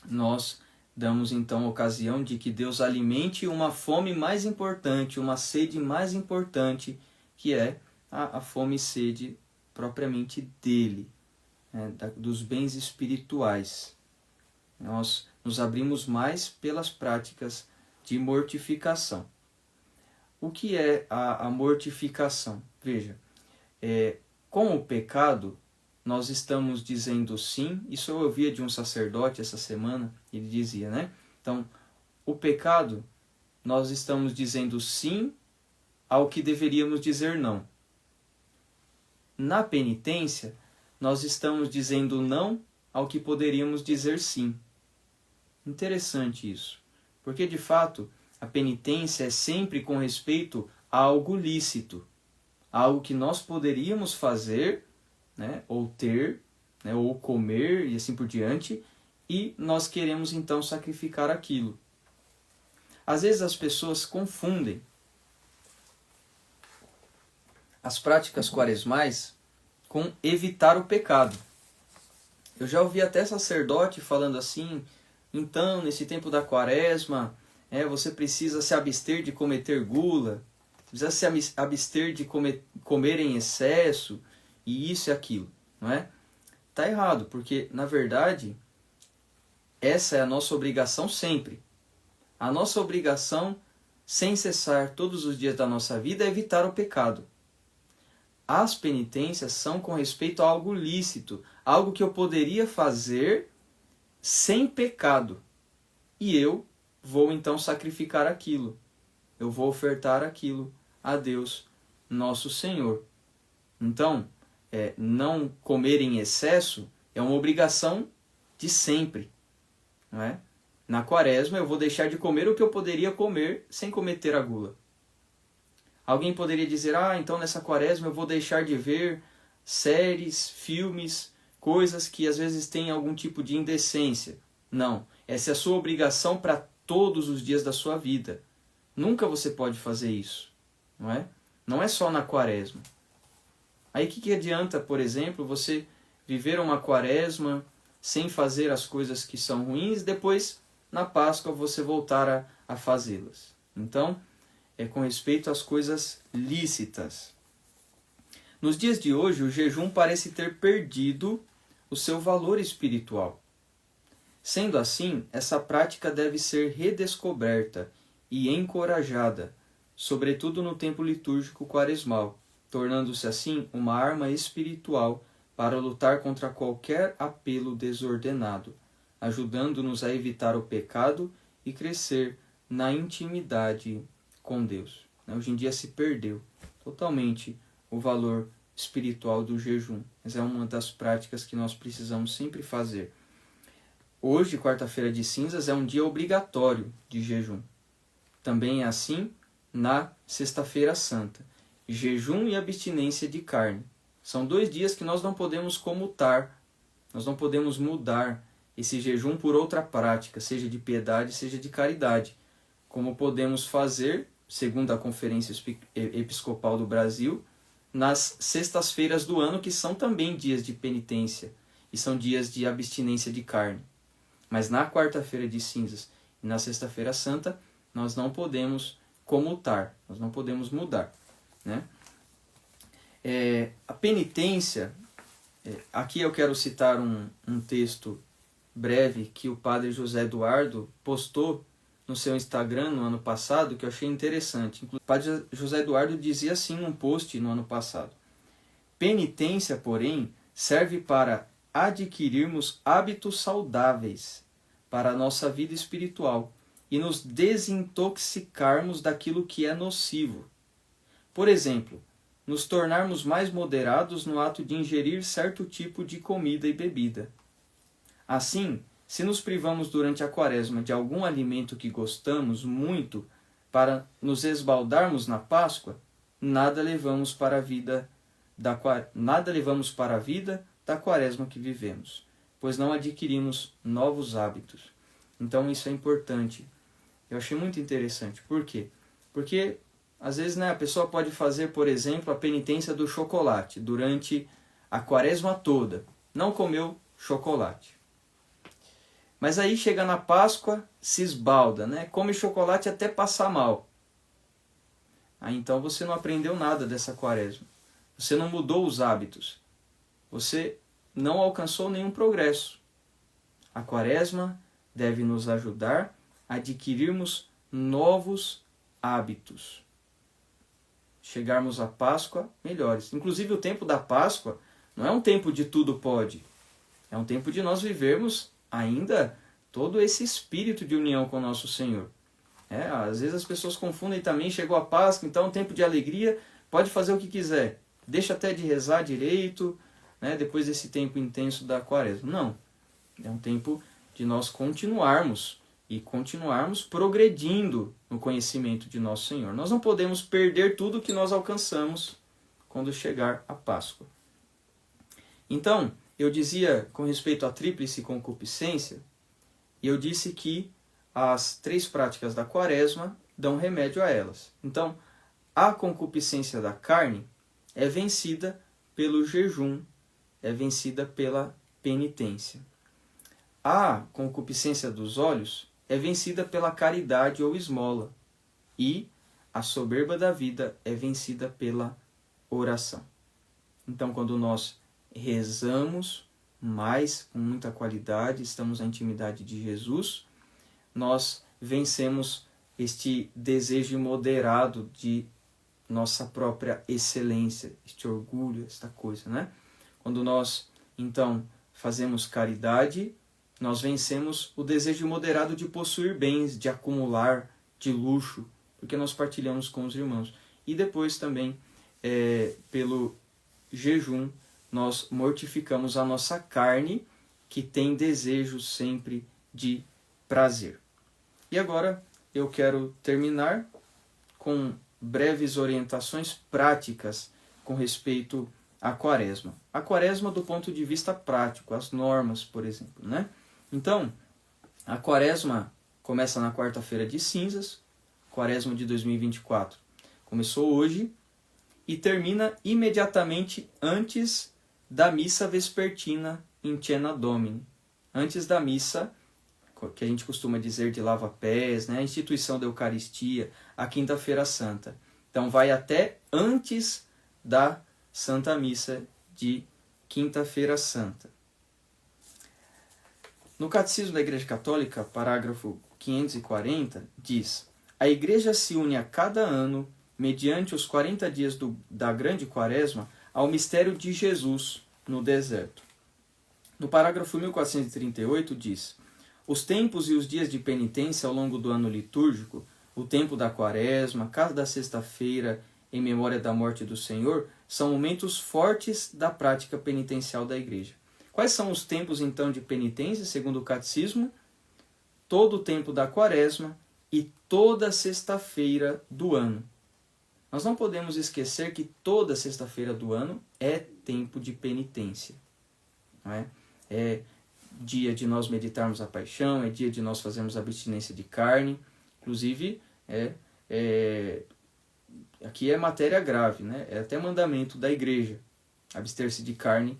nós damos então a ocasião de que Deus alimente uma fome mais importante, uma sede mais importante, que é a fome e sede propriamente dele, né, dos bens espirituais. Nós nos abrimos mais pelas práticas de mortificação. O que é a mortificação? Veja, com o pecado, nós estamos dizendo sim. Isso eu ouvia de um sacerdote essa semana, ele dizia, né? Então, o pecado, nós estamos dizendo sim ao que deveríamos dizer não. Na penitência, nós estamos dizendo não ao que poderíamos dizer sim. Interessante isso, porque de fato a penitência é sempre com respeito a algo lícito, algo que nós poderíamos fazer, né, ou ter, né, ou comer e assim por diante, e nós queremos então sacrificar aquilo. Às vezes as pessoas confundem as práticas quaresmais com evitar o pecado. Eu já ouvi até sacerdote falando assim: então, nesse tempo da quaresma, você precisa se abster de cometer gula, precisa se abster de comer em excesso, e isso e aquilo, não é? Está errado, porque, na verdade, essa é a nossa obrigação sempre. A nossa obrigação, sem cessar todos os dias da nossa vida, é evitar o pecado. As penitências são com respeito a algo lícito, algo que eu poderia fazer sem pecado. E eu vou então sacrificar aquilo. Eu vou ofertar aquilo a Deus, nosso Senhor. Então, não comer em excesso é uma obrigação de sempre, não é? Na quaresma eu vou deixar de comer o que eu poderia comer sem cometer a gula. Alguém poderia dizer: então nessa quaresma eu vou deixar de ver séries, filmes, coisas que às vezes têm algum tipo de indecência. Não, essa é a sua obrigação para todos os dias da sua vida. Nunca você pode fazer isso, não é? Não é só na quaresma. Aí o que adianta, por exemplo, você viver uma quaresma sem fazer as coisas que são ruins, depois na Páscoa você voltar a fazê-las? Então, é com respeito às coisas lícitas. Nos dias de hoje, o jejum parece ter perdido o seu valor espiritual. Sendo assim, essa prática deve ser redescoberta e encorajada, sobretudo no tempo litúrgico quaresmal, tornando-se assim uma arma espiritual para lutar contra qualquer apelo desordenado, ajudando-nos a evitar o pecado e crescer na intimidade com Deus. Hoje em dia se perdeu totalmente o valor espiritual do jejum, mas é uma das práticas que nós precisamos sempre fazer. Hoje, quarta-feira de cinzas, é um dia obrigatório de jejum. Também é assim na sexta-feira santa. Jejum e abstinência de carne. São 2 dias que nós não podemos comutar, nós não podemos mudar esse jejum por outra prática, seja de piedade, seja de caridade, como podemos fazer, segundo a Conferência Episcopal do Brasil, nas sextas-feiras do ano, que são também dias de penitência e são dias de abstinência de carne. Mas na quarta-feira de cinzas e na sexta-feira santa, nós não podemos comutar, nós não podemos mudar, né? A penitência, aqui eu quero citar um texto breve que o padre José Eduardo postou no seu Instagram no ano passado, que eu achei interessante. O padre José Eduardo dizia assim num post no ano passado: penitência, porém, serve para adquirirmos hábitos saudáveis para a nossa vida espiritual e nos desintoxicarmos daquilo que é nocivo. Por exemplo, nos tornarmos mais moderados no ato de ingerir certo tipo de comida e bebida. Assim, se nos privamos durante a quaresma de algum alimento que gostamos muito para nos esbaldarmos na Páscoa, nada levamos para a vida da quaresma que vivemos, pois não adquirimos novos hábitos. Então isso é importante. Eu achei muito interessante. Por quê? Porque às vezes, a pessoa pode fazer, por exemplo, a penitência do chocolate durante a quaresma toda. Não comeu chocolate. Mas aí chega na Páscoa, se esbalda, come chocolate até passar mal. Aí então você não aprendeu nada dessa quaresma. Você não mudou os hábitos. você não alcançou nenhum progresso. A Quaresma deve nos ajudar a adquirirmos novos hábitos. Chegarmos à Páscoa melhores. Inclusive o tempo da Páscoa não é um tempo de tudo pode. É um tempo de nós vivermos ainda todo esse espírito de união com o nosso Senhor. Às vezes as pessoas confundem também, chegou a Páscoa, então é um tempo de alegria, pode fazer o que quiser. Deixa até de rezar direito, depois desse tempo intenso da Quaresma. Não, é um tempo de nós continuarmos progredindo no conhecimento de nosso Senhor. Nós não podemos perder tudo que nós alcançamos quando chegar a Páscoa. Então, eu dizia com respeito à tríplice concupiscência, eu disse que as 3 práticas da Quaresma dão remédio a elas. Então, a concupiscência da carne é vencida pelo jejum, é vencida pela penitência. A concupiscência dos olhos é vencida pela caridade ou esmola. E a soberba da vida é vencida pela oração. Então, quando nós rezamos mais, com muita qualidade, estamos na intimidade de Jesus, nós vencemos este desejo imoderado de nossa própria excelência, este orgulho, esta coisa, Quando nós, então, fazemos caridade, nós vencemos o desejo imoderado de possuir bens, de acumular, de luxo, porque nós partilhamos com os irmãos. E depois também, pelo jejum, nós mortificamos a nossa carne, que tem desejo sempre de prazer. E agora eu quero terminar com breves orientações práticas com respeito à Quaresma. A Quaresma do ponto de vista prático, as normas, por exemplo, Então, a Quaresma começa na quarta-feira de cinzas, Quaresma de 2024 começou hoje e termina imediatamente antes da missa vespertina in Cena Domini, antes da missa que a gente costuma dizer de lava-pés, a instituição da Eucaristia, a Quinta-feira Santa. Então vai até antes da Santa Missa de Quinta-feira Santa. No Catecismo da Igreja Católica, parágrafo 540, diz: a Igreja se une a cada ano, mediante os 40 dias da Grande Quaresma, ao mistério de Jesus no deserto. No parágrafo 1438 diz: os tempos e os dias de penitência ao longo do ano litúrgico, o tempo da Quaresma, cada sexta-feira em memória da morte do Senhor, são momentos fortes da prática penitencial da Igreja. Quais são os tempos, então, de penitência, segundo o Catecismo? Todo o tempo da Quaresma e toda sexta-feira do ano. Nós não podemos esquecer que toda sexta-feira do ano é tempo de penitência. É dia de nós meditarmos a paixão, é dia de nós fazermos a abstinência de carne. Inclusive, aqui é matéria grave, É até mandamento da Igreja, abster-se de carne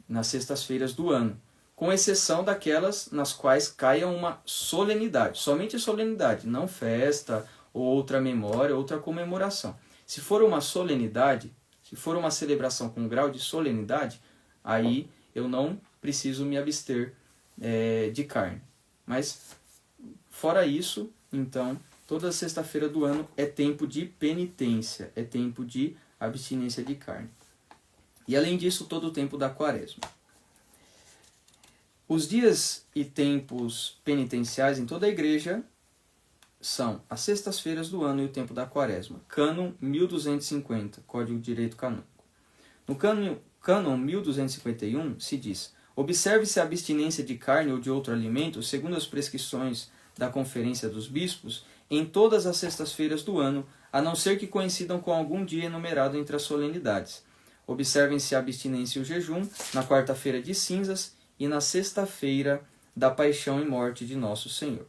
nas sextas-feiras do ano, com exceção daquelas nas quais caia uma solenidade, somente solenidade, não festa, outra memória, outra comemoração. Se for uma solenidade, se for uma celebração com grau de solenidade, aí eu não preciso me abster de carne. Mas, fora isso, então, toda sexta-feira do ano é tempo de penitência, é tempo de abstinência de carne. E, além disso, todo o tempo da Quaresma. Os dias e tempos penitenciais em toda a Igreja são as sextas-feiras do ano e o tempo da Quaresma. Cânon 1250, Código de Direito Canônico. No Cânon 1251 se diz: observe-se a abstinência de carne ou de outro alimento, segundo as prescrições da Conferência dos Bispos, em todas as sextas-feiras do ano, a não ser que coincidam com algum dia enumerado entre as solenidades. Observem-se a abstinência e o jejum na quarta-feira de cinzas e na sexta-feira da paixão e morte de Nosso Senhor.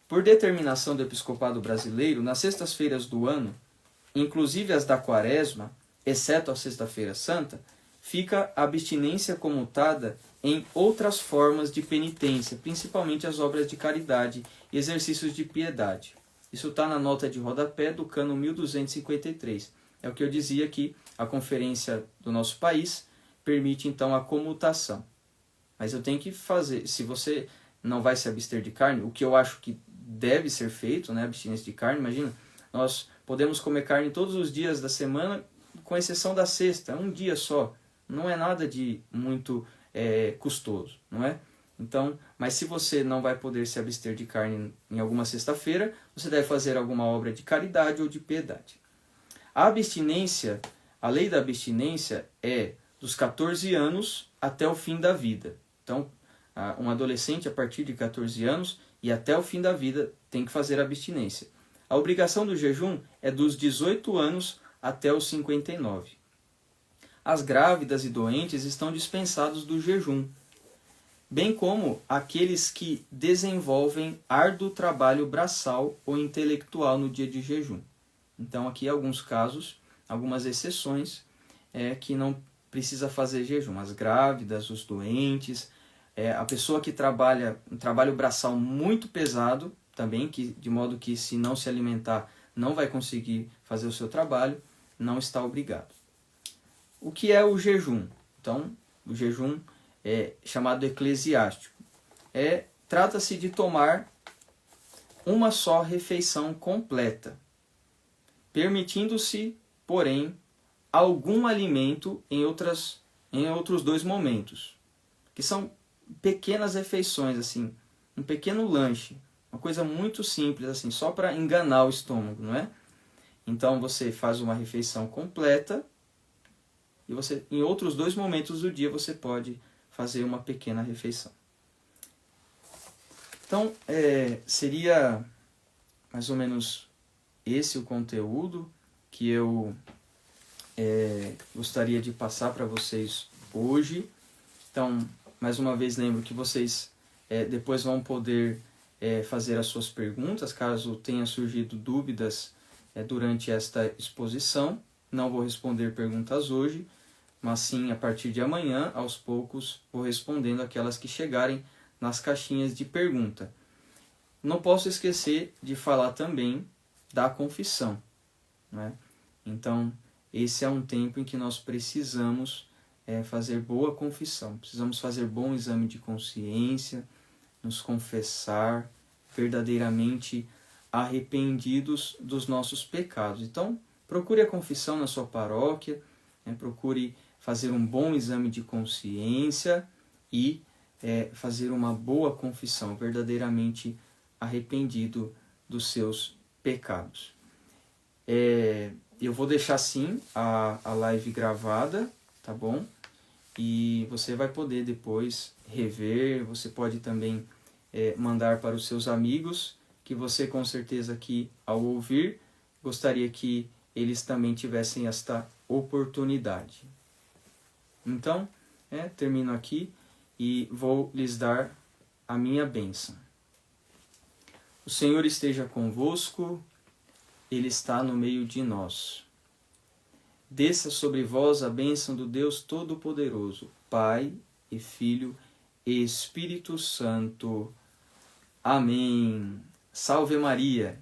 Por determinação do Episcopado Brasileiro, nas sextas-feiras do ano, inclusive as da Quaresma, exceto a Sexta-feira Santa, fica a abstinência comutada em outras formas de penitência, principalmente as obras de caridade e exercícios de piedade. Isso está na nota de rodapé do Cânon 1253. É o que eu dizia que a conferência do nosso país permite então a comutação. Mas eu tenho que fazer, se você não vai se abster de carne, o que eu acho que deve ser feito, né, abstinência de carne, imagina, nós podemos comer carne todos os dias da semana, com exceção da sexta, um dia só. Não é nada de muito custoso, não é? Então, mas se você não vai poder se abster de carne em alguma sexta-feira, você deve fazer alguma obra de caridade ou de piedade. A abstinência, a lei da abstinência é dos 14 anos até o fim da vida. Então, um adolescente a partir de 14 anos e até o fim da vida tem que fazer abstinência. A obrigação do jejum é dos 18 anos até os 59. As grávidas e doentes estão dispensados do jejum, bem como aqueles que desenvolvem árduo trabalho braçal ou intelectual no dia de jejum. Então, aqui alguns casos, algumas exceções, que não precisa fazer jejum. As grávidas, os doentes, a pessoa que trabalha um trabalho braçal muito pesado, também, de modo que se não se alimentar não vai conseguir fazer o seu trabalho, não está obrigado. O que é o jejum? Então, o jejum é chamado eclesiástico. Trata-se de tomar uma só refeição completa, permitindo-se, porém, algum alimento em outros 2 momentos, que são pequenas refeições, assim, um pequeno lanche, uma coisa muito simples, assim, só para enganar o estômago, não é? Então você faz uma refeição completa e você, em outros 2 momentos do dia você pode fazer uma pequena refeição. Então, seria mais ou menos esse o conteúdo que eu gostaria de passar para vocês hoje. Então, mais uma vez lembro que vocês depois vão poder fazer as suas perguntas, caso tenha surgido dúvidas durante esta exposição. Não vou responder perguntas hoje, mas sim a partir de amanhã, aos poucos, vou respondendo aquelas que chegarem nas caixinhas de pergunta. Não posso esquecer de falar também da confissão, né? Então, esse é um tempo em que nós precisamos fazer boa confissão, precisamos fazer bom exame de consciência, nos confessar verdadeiramente arrependidos dos nossos pecados. Então, procure a confissão na sua paróquia, procure fazer um bom exame de consciência e fazer uma boa confissão, verdadeiramente arrependido dos seus pecados. Eu vou deixar sim a live gravada, tá bom? E você vai poder depois rever, você pode também mandar para os seus amigos, que você com certeza aqui ao ouvir, gostaria que eles também tivessem esta oportunidade. Então, termino aqui e vou lhes dar a minha bênção. O Senhor esteja convosco, Ele está no meio de nós. Desça sobre vós a bênção do Deus Todo-Poderoso, Pai e Filho e Espírito Santo. Amém. Salve Maria!